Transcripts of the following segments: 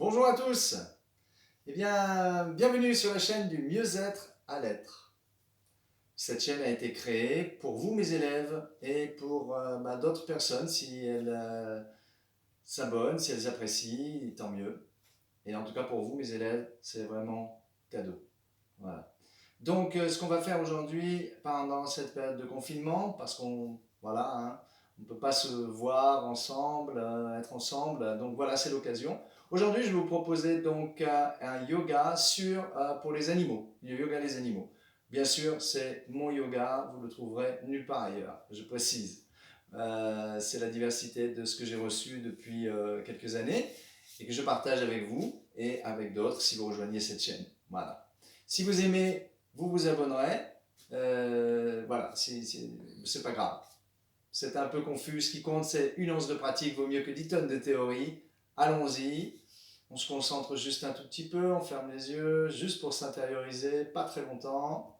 Bonjour à tous. Eh bien, bienvenue sur la chaîne du mieux-être à l'être. Cette chaîne a été créée pour vous, mes élèves, et pour d'autres personnes, si elles s'abonnent, si elles apprécient, tant mieux. Et en tout cas pour vous, mes élèves, c'est vraiment cadeau. Voilà. Donc, ce qu'on va faire aujourd'hui, pendant cette période de confinement, parce qu'on on ne peut pas se voir ensemble, être ensemble, donc voilà, c'est l'occasion. Aujourd'hui, je vais vous proposer donc un yoga pour les animaux, le yoga des animaux. Bien sûr, c'est mon yoga, vous le trouverez nulle part ailleurs, je précise. C'est la diversité de ce que j'ai reçu depuis quelques années et que je partage avec vous et avec d'autres si vous rejoignez cette chaîne. Voilà. Si vous aimez, vous vous abonnerez. Voilà, c'est pas grave. C'est un peu confus. Ce qui compte, c'est une once de pratique vaut mieux que 10 tonnes de théorie. Allons-y. On se concentre juste un tout petit peu, on ferme les yeux, juste pour s'intérioriser, pas très longtemps.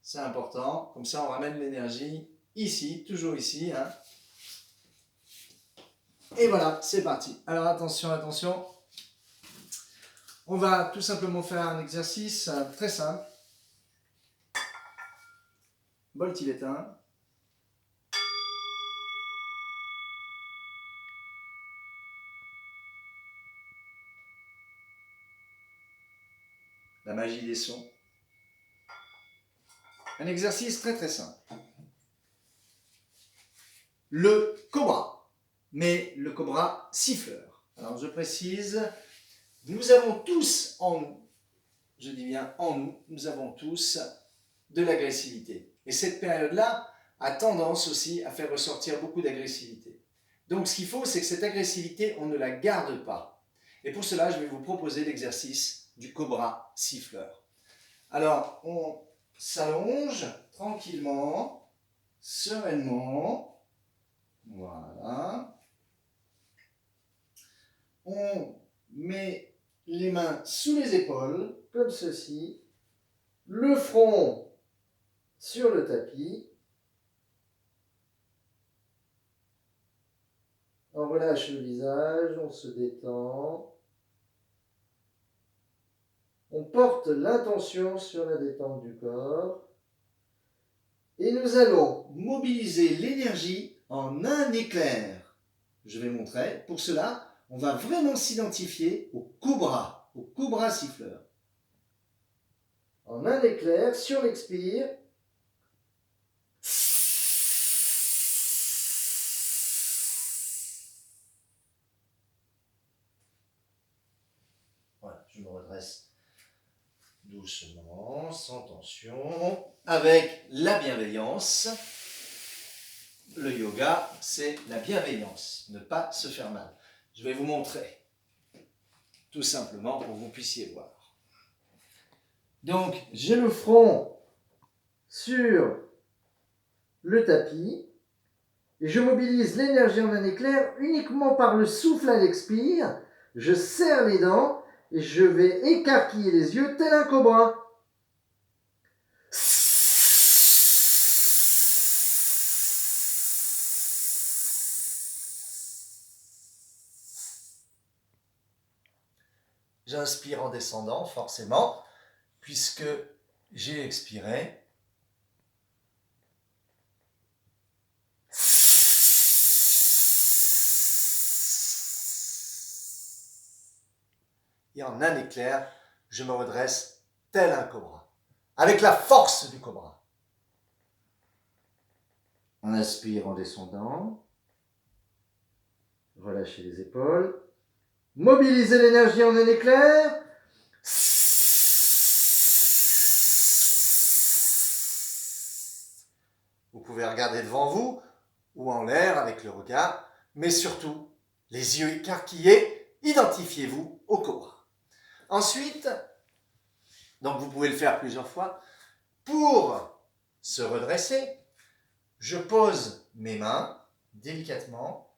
C'est important. Comme ça, on ramène l'énergie ici, toujours ici. Hein. Et voilà, c'est parti. Alors attention, attention. On va tout simplement faire un exercice très simple. Bol tibétain. La magie des sons. Un exercice très très simple. Le cobra, mais le cobra siffleur. Alors je précise, nous avons tous en nous, je dis bien en nous, nous avons tous de l'agressivité. Et cette période-là a tendance aussi à faire ressortir beaucoup d'agressivité. Donc ce qu'il faut, c'est que cette agressivité, on ne la garde pas. Et pour cela, je vais vous proposer l'exercice du cobra siffleur. Alors, on s'allonge tranquillement, sereinement. Voilà. On met les mains sous les épaules, comme ceci. Le front sur le tapis. On relâche le visage, on se détend. On porte l'attention sur la détente du corps. Et nous allons mobiliser l'énergie en un éclair. Je vais montrer. Pour cela, on va vraiment s'identifier au cobra siffleur. En un éclair, sur l'expire. Voilà, je me redresse doucement, sans tension, avec la bienveillance. Le yoga, c'est la bienveillance, ne pas se faire mal. Je vais vous montrer, tout simplement pour que vous puissiez voir. Donc, j'ai le front sur le tapis et je mobilise l'énergie en un éclair uniquement par le souffle à l'expire. Je serre les dents et je vais écarquiller les yeux tel un cobra. J'inspire en descendant, forcément, puisque j'ai expiré. Et en un éclair, je me redresse tel un cobra, avec la force du cobra. On inspire en descendant, relâchez les épaules, mobilisez l'énergie en un éclair. Vous pouvez regarder devant vous ou en l'air avec le regard, mais surtout, les yeux écarquillés, identifiez-vous au cobra. Ensuite, donc vous pouvez le faire plusieurs fois, pour se redresser, je pose mes mains délicatement,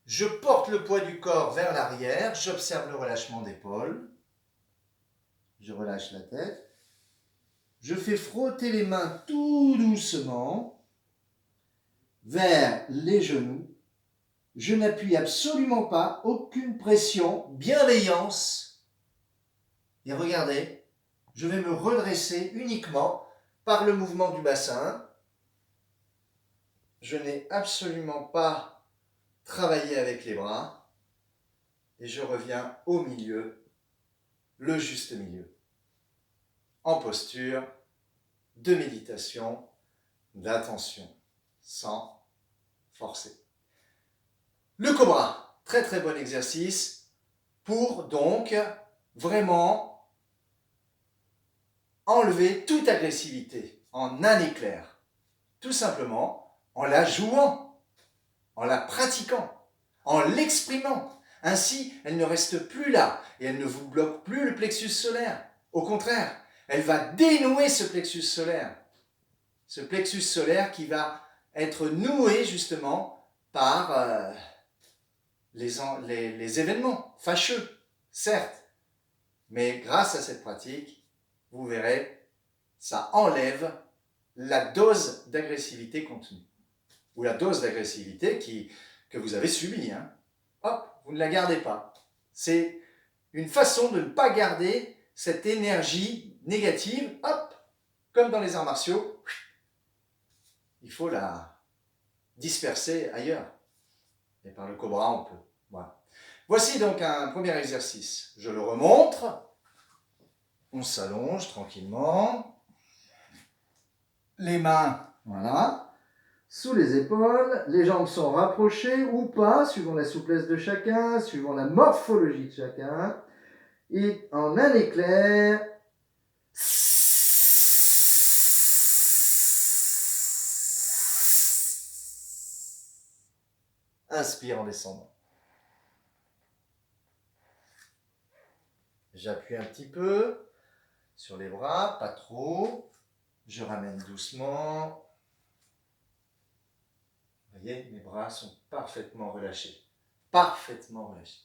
je porte le poids du corps vers l'arrière, j'observe le relâchement d'épaules, je relâche la tête, je fais frotter les mains tout doucement, vers les genoux. Je n'appuie absolument pas, aucune pression, bienveillance. Et regardez, je vais me redresser uniquement par le mouvement du bassin. Je n'ai absolument pas travaillé avec les bras. Et je reviens au milieu, le juste milieu. En posture de méditation, d'attention, sans forcer. Le cobra, très très bon exercice pour donc vraiment enlever toute agressivité en un éclair. Tout simplement en la jouant, en la pratiquant, en l'exprimant. Ainsi, elle ne reste plus là et elle ne vous bloque plus le plexus solaire. Au contraire, elle va dénouer ce plexus solaire. Ce plexus solaire qui va être noué justement par les événements fâcheux, certes. Mais grâce à cette pratique, vous verrez, ça enlève la dose d'agressivité contenue. Ou la dose d'agressivité que vous avez subie. Hein. Hop, vous ne la gardez pas. C'est une façon de ne pas garder cette énergie négative. Hop, comme dans les arts martiaux, il faut la disperser ailleurs. Et par le cobra, on peut. Voilà. Voici donc un premier exercice. Je le remontre. On s'allonge tranquillement. Les mains, voilà, sous les épaules. Les jambes sont rapprochées ou pas, suivant la souplesse de chacun, suivant la morphologie de chacun. Et en un éclair, inspire en descendant. J'appuie un petit peu sur les bras, pas trop. Je ramène doucement. Vous voyez, mes bras sont parfaitement relâchés. Parfaitement relâchés.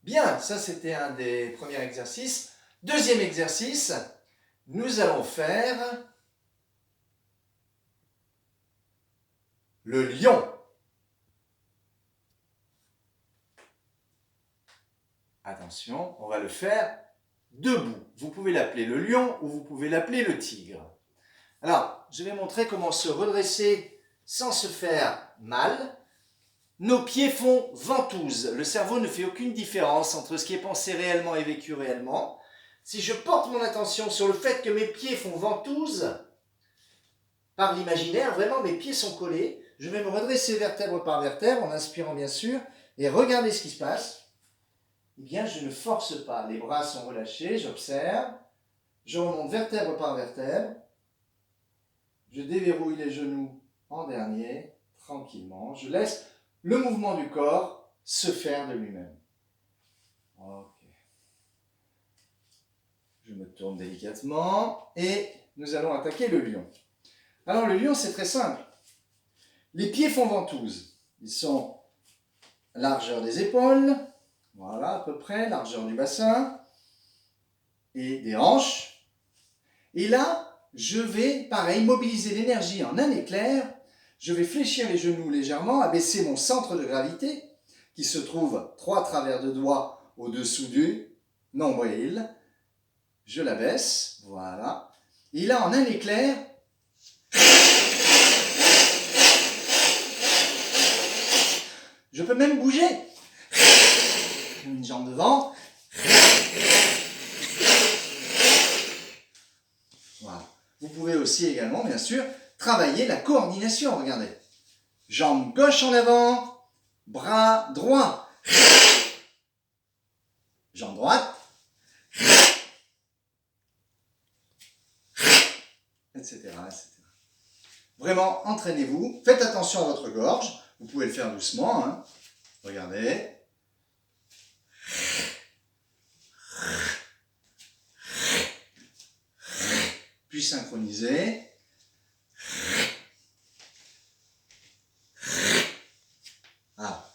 Bien, ça c'était un des premiers exercices. Deuxième exercice, nous allons faire le lion. Attention, on va le faire debout. Vous pouvez l'appeler le lion ou vous pouvez l'appeler le tigre. Alors, je vais montrer comment se redresser sans se faire mal. Nos pieds font ventouse. Le cerveau ne fait aucune différence entre ce qui est pensé réellement et vécu réellement. Si je porte mon attention sur le fait que mes pieds font ventouse, par l'imaginaire, vraiment mes pieds sont collés, je vais me redresser vertèbre par vertèbre en inspirant bien sûr, et regardez ce qui se passe. Eh bien, je ne force pas. Les bras sont relâchés, j'observe. Je remonte vertèbre par vertèbre. Je déverrouille les genoux en dernier, tranquillement. Je laisse le mouvement du corps se faire de lui-même. Ok. Je me tourne délicatement et nous allons attaquer le lion. Alors, le lion, c'est très simple. Les pieds font ventouse. Ils sont largeur des épaules. Voilà, à peu près, largeur du bassin et des hanches. Et là, je vais, pareil, mobiliser l'énergie en un éclair. Je vais fléchir les genoux légèrement, abaisser mon centre de gravité, qui se trouve 3 travers de doigts au-dessous du nombril. Je l'abaisse, voilà. Et là, en un éclair, je peux même bouger. Une jambe devant. Voilà. Vous pouvez aussi également, bien sûr, travailler la coordination. Regardez. Jambe gauche en avant, bras droit. Jambe droite. Etc., etc. Vraiment, entraînez-vous. Faites attention à votre gorge. Vous pouvez le faire doucement. Hein. Regardez. Puis synchroniser. Ah.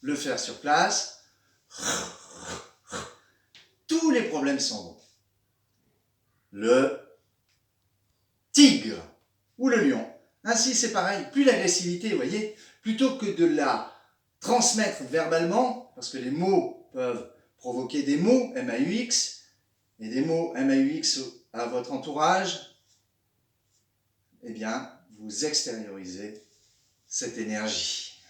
Le faire sur place. Tous les problèmes s'en vont. Le tigre ou le lion. Ainsi, c'est pareil, plus l'agressivité, vous voyez, plutôt que de la transmettre verbalement, parce que les mots peuvent provoquer des mots, M-A-U-X, et des mots M-A-U-X à votre entourage, eh bien, vous extériorisez cette énergie.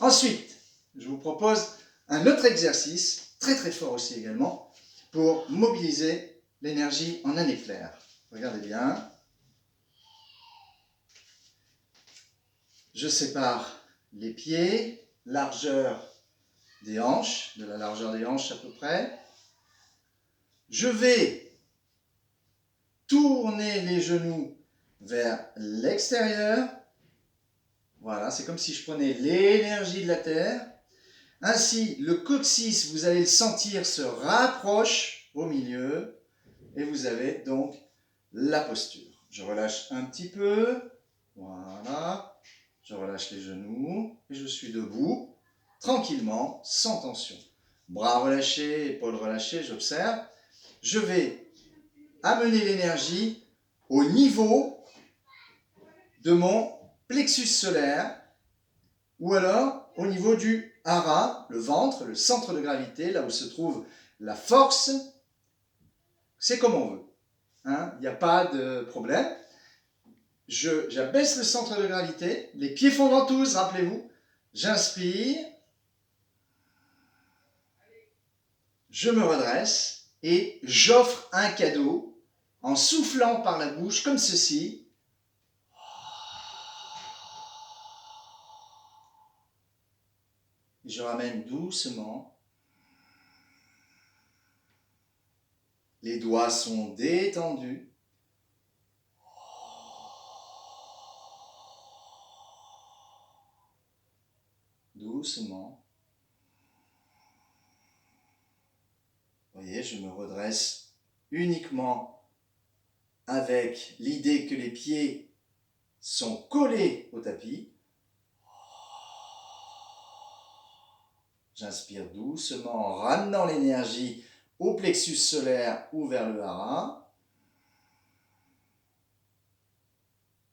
Ensuite, je vous propose un autre exercice, très très fort aussi également, pour mobiliser l'énergie en un éclair. Regardez bien. Je sépare les pieds, largeur des hanches, de la largeur des hanches à peu près. Je vais tourner les genoux vers l'extérieur. Voilà, c'est comme si je prenais l'énergie de la terre. Ainsi, le coccyx, vous allez le sentir, se rapproche au milieu et vous avez donc la posture. Je relâche un petit peu. Voilà. Je relâche les genoux et je suis debout, tranquillement, sans tension. Bras relâchés, épaules relâchées, j'observe. Je vais amener l'énergie au niveau de mon plexus solaire ou alors au niveau du hara, le ventre, le centre de gravité, là où se trouve la force. C'est comme on veut. Il n'y a pas de problème. J'abaisse le centre de gravité, les pieds font ventouse, rappelez-vous. J'inspire, je me redresse et j'offre un cadeau en soufflant par la bouche comme ceci. Je ramène doucement. Les doigts sont détendus. Doucement. Vous voyez, je me redresse uniquement avec l'idée que les pieds sont collés au tapis. J'inspire doucement en ramenant l'énergie au plexus solaire ou vers le hara.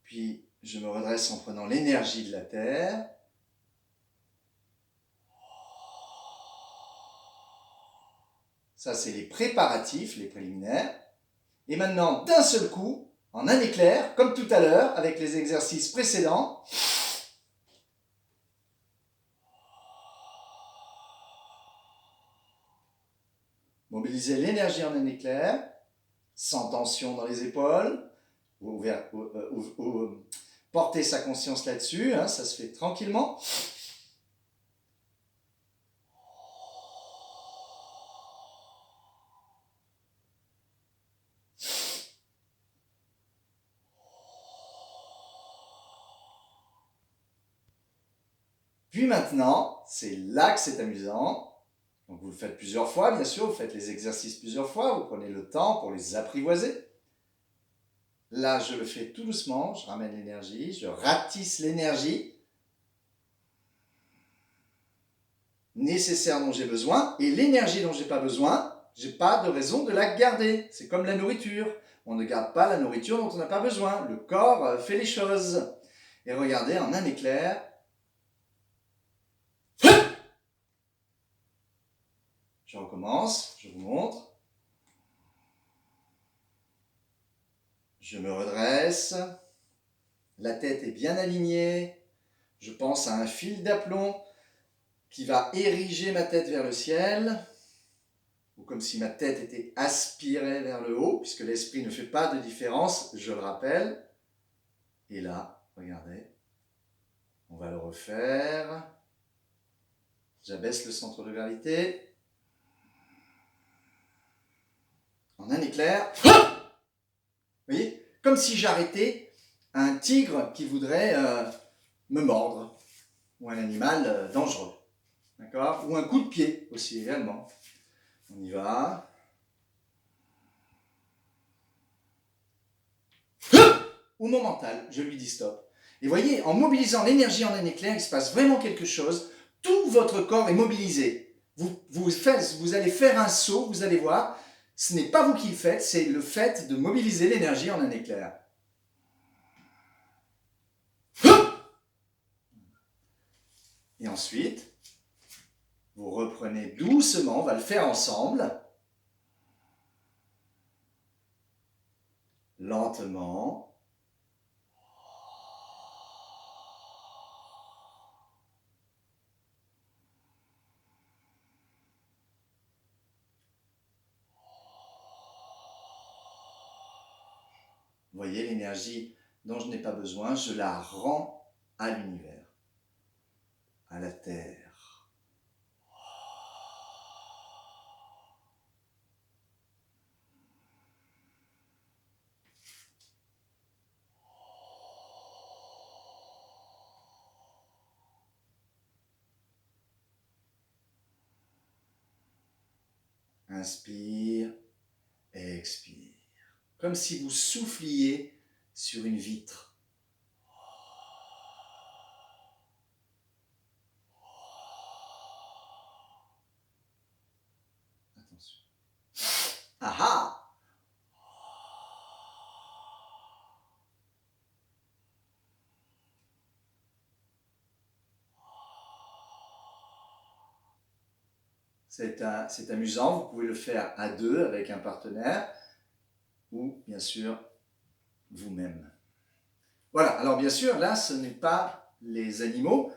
Puis je me redresse en prenant l'énergie de la terre. Ça, c'est les préparatifs, les préliminaires. Et maintenant, d'un seul coup, en un éclair, comme tout à l'heure, avec les exercices précédents, mobiliser l'énergie en un éclair, sans tension dans les épaules, porter sa conscience là-dessus, ça se fait tranquillement. Puis maintenant, c'est là que c'est amusant. Donc vous le faites plusieurs fois, bien sûr, vous faites les exercices plusieurs fois, vous prenez le temps pour les apprivoiser. Là, je le fais tout doucement, je ramène l'énergie, je ratisse l'énergie nécessaire dont j'ai besoin, et l'énergie dont je n'ai pas besoin, je n'ai pas de raison de la garder. C'est comme la nourriture. On ne garde pas la nourriture dont on n'a pas besoin. Le corps fait les choses. Et regardez, en un éclair, je recommence, je vous montre. Je me redresse, la tête est bien alignée, je pense à un fil d'aplomb qui va ériger ma tête vers le ciel, ou comme si ma tête était aspirée vers le haut, puisque l'esprit ne fait pas de différence, je le rappelle. Et là, regardez, on va le refaire. J'abaisse le centre de gravité. En un éclair. Vous voyez, comme si j'arrêtais un tigre qui voudrait me mordre, ou un animal dangereux, d'accord, ou un coup de pied aussi également. On y va. Ou mon mental, je lui dis stop. Et voyez, en mobilisant l'énergie en un éclair, il se passe vraiment quelque chose. Tout votre corps est mobilisé. Vous allez faire un saut, vous allez voir. Ce n'est pas vous qui le faites, c'est le fait de mobiliser l'énergie en un éclair. Et ensuite, vous reprenez doucement, on va le faire ensemble. Lentement. Vous voyez l'énergie dont je n'ai pas besoin, je la rends à l'univers, à la terre. Inspire, expire. Comme si vous souffliez sur une vitre. Attention. Ah ah! C'est amusant, vous pouvez le faire à deux avec un partenaire ou bien sûr vous-même. Voilà, alors bien sûr là ce n'est pas les animaux,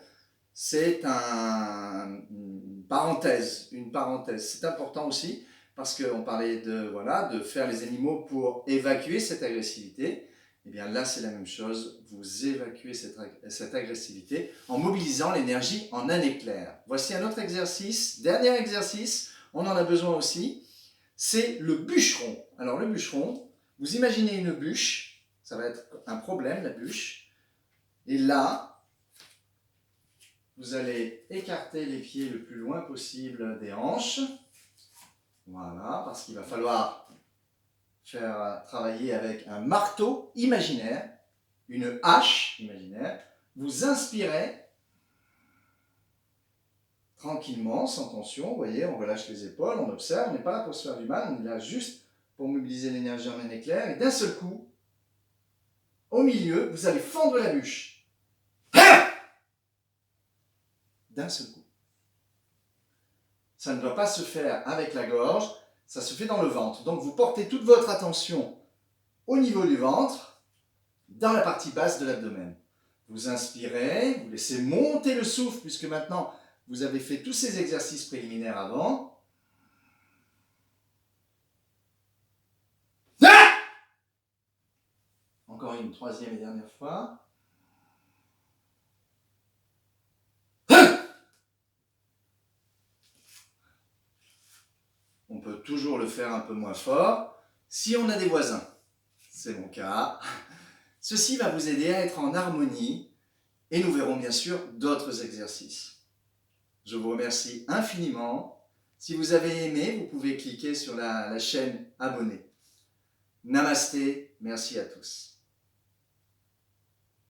c'est une parenthèse. C'est important aussi parce qu'on parlait de faire les animaux pour évacuer cette agressivité. Et bien là c'est la même chose, vous évacuez cette agressivité en mobilisant l'énergie en un éclair. Voici un autre exercice, dernier exercice, on en a besoin aussi, c'est le bûcheron. Alors le bûcheron, vous imaginez une bûche, ça va être un problème la bûche, et là, vous allez écarter les pieds le plus loin possible des hanches, voilà, parce qu'il va falloir faire travailler avec un marteau imaginaire, une hache imaginaire. Vous inspirez tranquillement, sans tension, vous voyez, on relâche les épaules, on observe, on n'est pas là pour se faire du mal, on est là juste pour mobiliser l'énergie en un éclair, et d'un seul coup, au milieu, vous allez fendre la bûche. D'un seul coup. Ça ne doit pas se faire avec la gorge, ça se fait dans le ventre. Donc vous portez toute votre attention au niveau du ventre, dans la partie basse de l'abdomen. Vous inspirez, vous laissez monter le souffle, puisque maintenant vous avez fait tous ces exercices préliminaires avant. Encore une troisième et dernière fois. On peut toujours le faire un peu moins fort, si on a des voisins. C'est mon cas. Ceci va vous aider à être en harmonie et nous verrons bien sûr d'autres exercices. Je vous remercie infiniment. Si vous avez aimé, vous pouvez cliquer sur la chaîne abonner. Namasté, merci à tous.